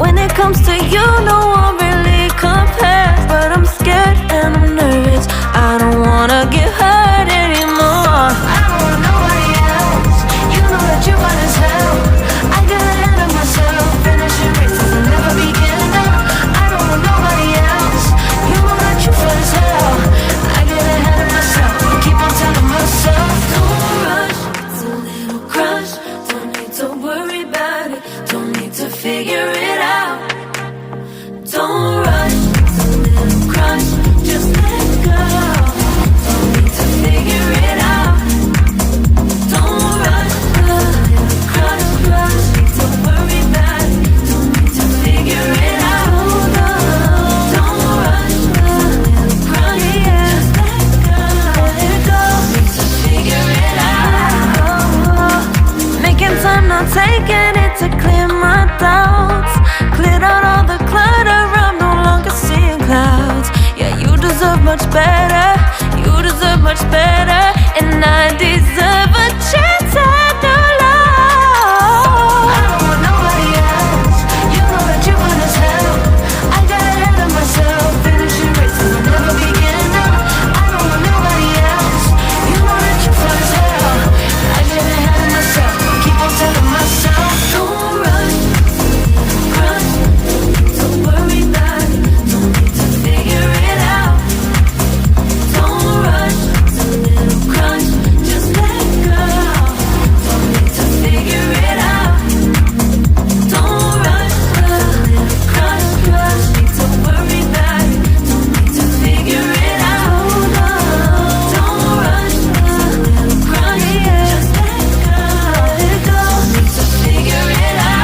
When it comes to you, no one really compares. But I'm scared and I'm nervous. I don't wanna get hurt anymore. I don't want nobody else. You know that you fine as hell. I get ahead of myself, finishing races and never beginning up. I don't want nobody else. You know that you fine as hell. I get ahead of myself, keep on telling myself, don't rush, it's a little crush. Don't need to worry about it, don't need to figure it out. Don't rush, it's a little crush. Just let go, don't need to figure it out. Don't rush, a little crush, crush. Don't worry about it, don't need to figure it out. Don't rush, a little crush. Just let go, don't need to figure it out. Making time, not taking it to clear my doubts. Cleared out all the clutter, I'm no longer seeing clouds. Yeah, you deserve much better, you deserve much better. And I deserve a chance at new love. I don't want nobody else, you know that you fine as hell. I got ahead of myself, finishing races and never beginning up. I don't want nobody else, you know that you fine as hell. I get ahead of myself, keep on telling myself, don't rush, crush. Don't worry about it, don't need to figure it out. Don't rush, it's a little crush. Just let go, don't need to figure it out. Don't rush, a little crush, crush. Don't worry about it, don't need to figure it out. Don't rush, a little crush. Just let go, don't need to figure it out.